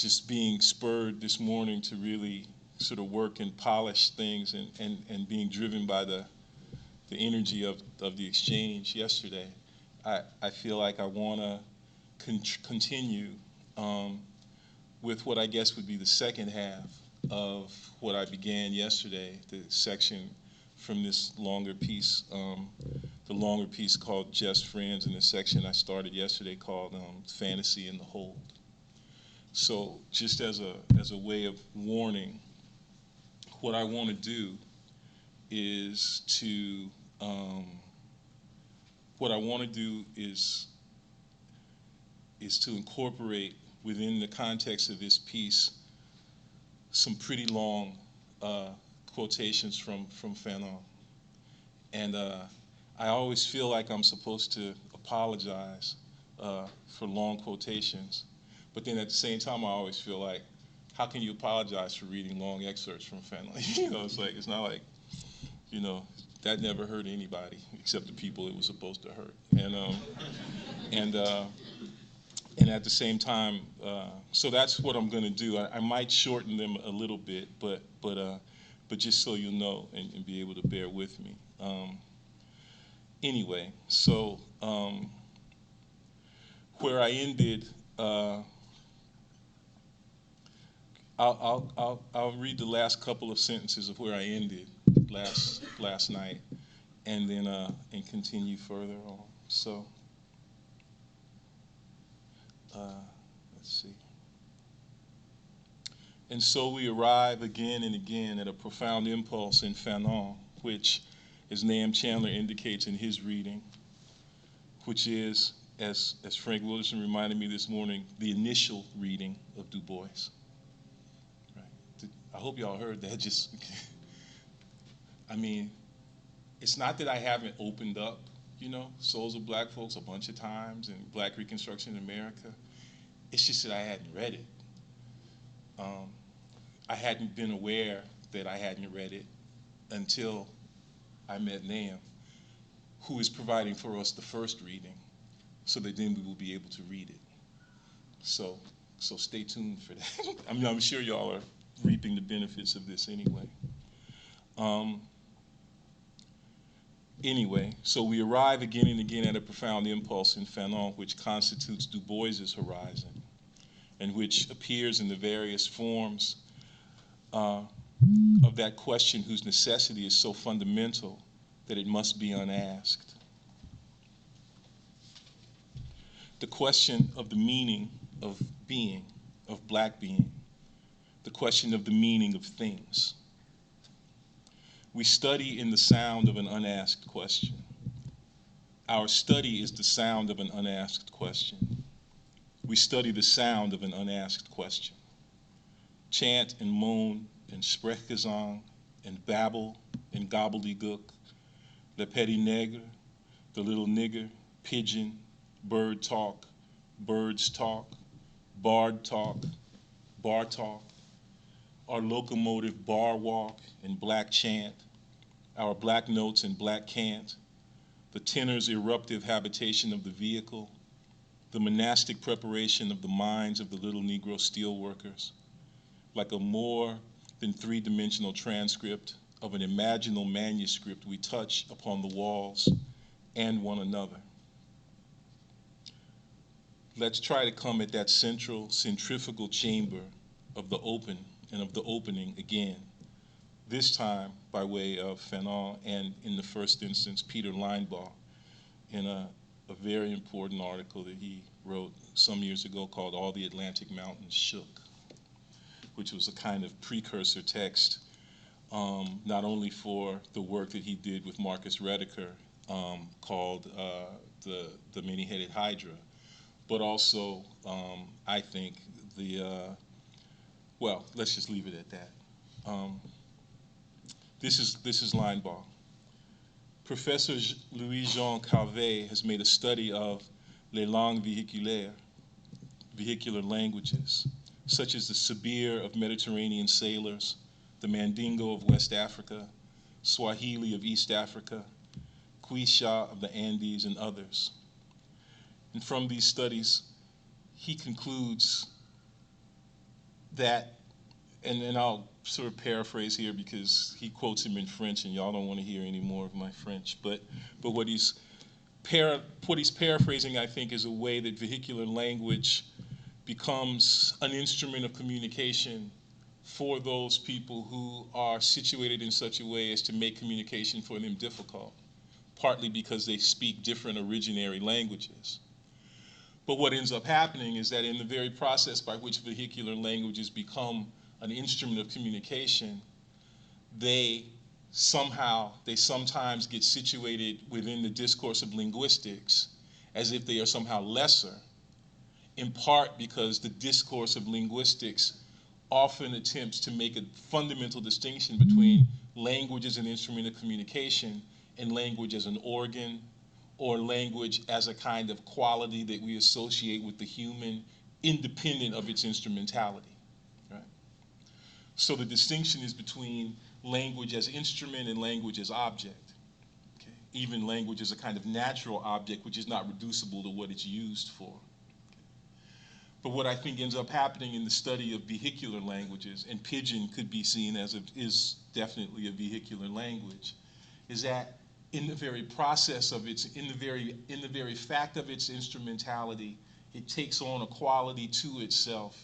just being spurred this morning to really sort of work and polish things, and being driven by the energy of the exchange yesterday, I feel like I want to continue with what I guess would be the second half of what I began yesterday, the section from this longer piece, the longer piece called Just Friends, and the section I started yesterday called Fantasy in the Hold. So just as a way of warning, what I want to do is to to incorporate within the context of this piece some pretty long quotations from Fanon. And I always feel like I'm supposed to apologize for long quotations, but then at the same time I always feel like, how can you apologize for reading long excerpts from Fanon? It's not like, that never hurt anybody except the people it was supposed to hurt. And at the same time, so that's what I'm going to do. I might shorten them a little bit, but just so you know and be able to bear with me. Anyway, so where I ended, I'll read the last couple of sentences of where I ended last night, and then and continue further on. So let's see. And so we arrive again and again at a profound impulse in Fanon, which, as Nahum Chandler indicates in his reading, which is, as Frank Wilderson reminded me this morning, the initial reading of Du Bois. Right? I hope y'all heard that. Just, I mean, it's not that I haven't opened up, Souls of Black Folks a bunch of times and Black Reconstruction in America. It's just that I hadn't read it. I hadn't been aware that I hadn't read it until I met Nahum, who is providing for us the first reading, so that then we will be able to read it. So stay tuned for that. I'm sure y'all are reaping the benefits of this anyway. Anyway, so we arrive again and again at a profound impulse in Fanon, which constitutes Du Bois's horizon, and which appears in the various forms of that question whose necessity is so fundamental that it must be unasked. The question of the meaning of being, of Black being, the question of the meaning of things. We study in the sound of an unasked question. Our study is the sound of an unasked question. We study the sound of an unasked question. Chant and moan and sprechgesang and babble and gobbledygook, le petit nègre, the little nigger, pigeon, bird talk, birds talk, bard talk, bar talk, our locomotive bar walk and black chant, our black notes and black cant, the tenor's eruptive habitation of the vehicle, the monastic preparation of the minds of the little Negro steelworkers, like a more than three-dimensional transcript of an imaginal manuscript we touch upon the walls and one another. Let's try to come at that central centrifugal chamber of the open and of the opening again, this time by way of Fanon and, in the first instance, Peter Linebaugh, in a very important article that he wrote some years ago called All the Atlantic Mountains Shook, which was a kind of precursor text, not only for the work that he did with Marcus Rediker called the Many-Headed Hydra, but also, I think, well, let's just leave it at that. This is Linebaugh. Professor Louis-Jean Calvet has made a study of les langues véhiculaires, vehicular languages, such as the Sabir of Mediterranean sailors, the Mandingo of West Africa, Swahili of East Africa, Quechua of the Andes, and others. And from these studies, he concludes that, and I'll sort of paraphrase here because he quotes him in French, and y'all don't want to hear any more of my French. But what he's paraphrasing, I think, is a way that vehicular language becomes an instrument of communication for those people who are situated in such a way as to make communication for them difficult, partly because they speak different originary languages. But what ends up happening is that in the very process by which vehicular languages become an instrument of communication, they sometimes get situated within the discourse of linguistics as if they are somehow lesser, in part because the discourse of linguistics often attempts to make a fundamental distinction between language as an instrument of communication and language as an organ, or language as a kind of quality that we associate with the human, independent of its instrumentality. Right? So the distinction is between language as instrument and language as object. Okay? Even language as a kind of natural object, which is not reducible to what it's used for. But what I think ends up happening in the study of vehicular languages, and Pidgin could be seen as is definitely a vehicular language, is that in the very process of in the very fact of its instrumentality, it takes on a quality to itself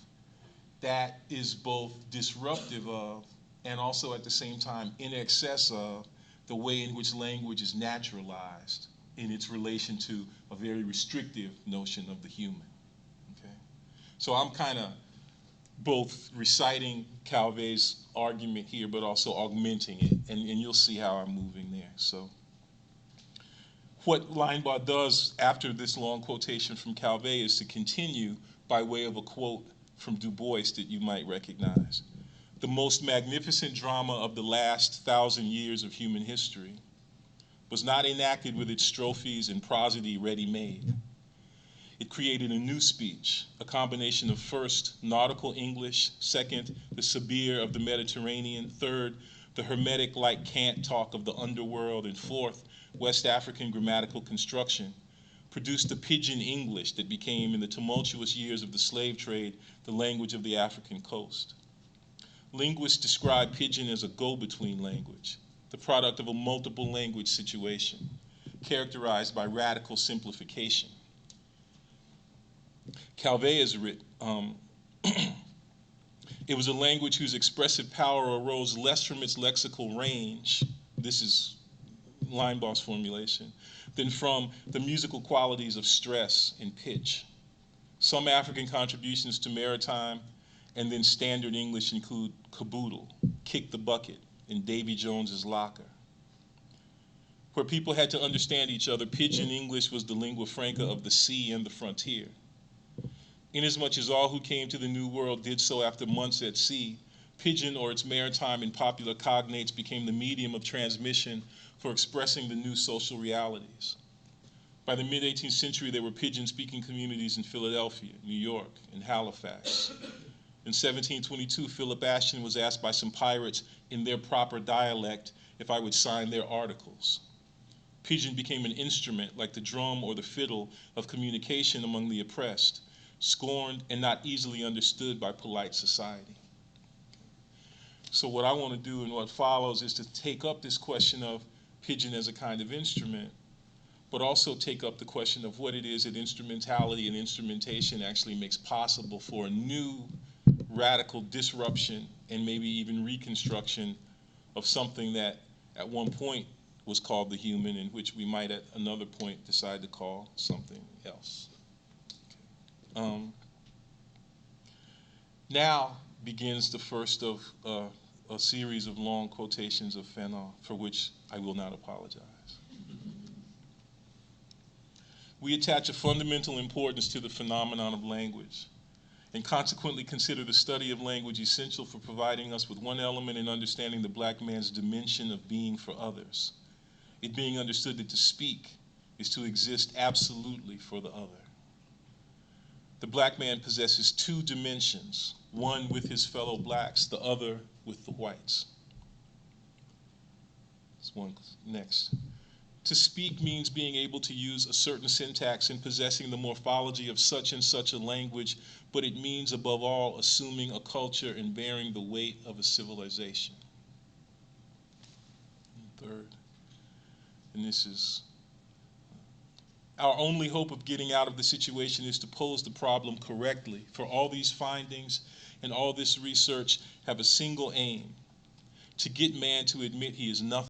that is both disruptive of and also at the same time in excess of the way in which language is naturalized in its relation to a very restrictive notion of the human. Okay? So I'm kind of both reciting Calvet's argument here, but also augmenting it, and you'll see how I'm moving there. So what Linebaugh does after this long quotation from Calvet is to continue by way of a quote from Du Bois that you might recognize. The most magnificent drama of the last 1,000 years of human history was not enacted with its strophes and prosody ready-made. It created a new speech, a combination of first, nautical English, second, the Sabir of the Mediterranean, third, the Hermetic-like cant talk of the underworld, and fourth, West African grammatical construction, produced a pidgin English that became, in the tumultuous years of the slave trade, the language of the African coast. Linguists describe pidgin as a go-between language, the product of a multiple language situation, characterized by radical simplification. Calvet has written, it was a language whose expressive power arose less from its lexical range, this is Linebaugh's formulation, than from the musical qualities of stress and pitch. Some African contributions to maritime and then standard English include caboodle, kick the bucket, and Davy Jones's locker. Where people had to understand each other, pidgin English was the lingua franca of the sea and the frontier. Inasmuch as all who came to the New World did so after months at sea, pidgin or its maritime and popular cognates became the medium of transmission for expressing the new social realities. By the mid-18th century, there were pidgin-speaking communities in Philadelphia, New York, and Halifax. In 1722, Philip Ashton was asked by some pirates in their proper dialect if I would sign their articles. Pidgin became an instrument, like the drum or the fiddle, of communication among the oppressed, scorned and not easily understood by polite society. So what I want to do in what follows is to take up this question of pidgin as a kind of instrument, but also take up the question of what it is that instrumentality and instrumentation actually makes possible for a new radical disruption and maybe even reconstruction of something that at one point was called the human, and which we might at another point decide to call something else. Okay. Now begins the first of a series of long quotations of Fanon, for which I will not apologize. We attach a fundamental importance to the phenomenon of language, and consequently consider the study of language essential for providing us with one element in understanding the black man's dimension of being for others, it being understood that to speak is to exist absolutely for the other. The black man possesses two dimensions, one with his fellow blacks, the other with the whites. This one next. To speak means being able to use a certain syntax and possessing the morphology of such and such a language, but it means above all assuming a culture and bearing the weight of a civilization. And third, and this is our only hope of getting out of the situation is to pose the problem correctly, for all these findings and all this research have a single aim: to get man to admit he is nothing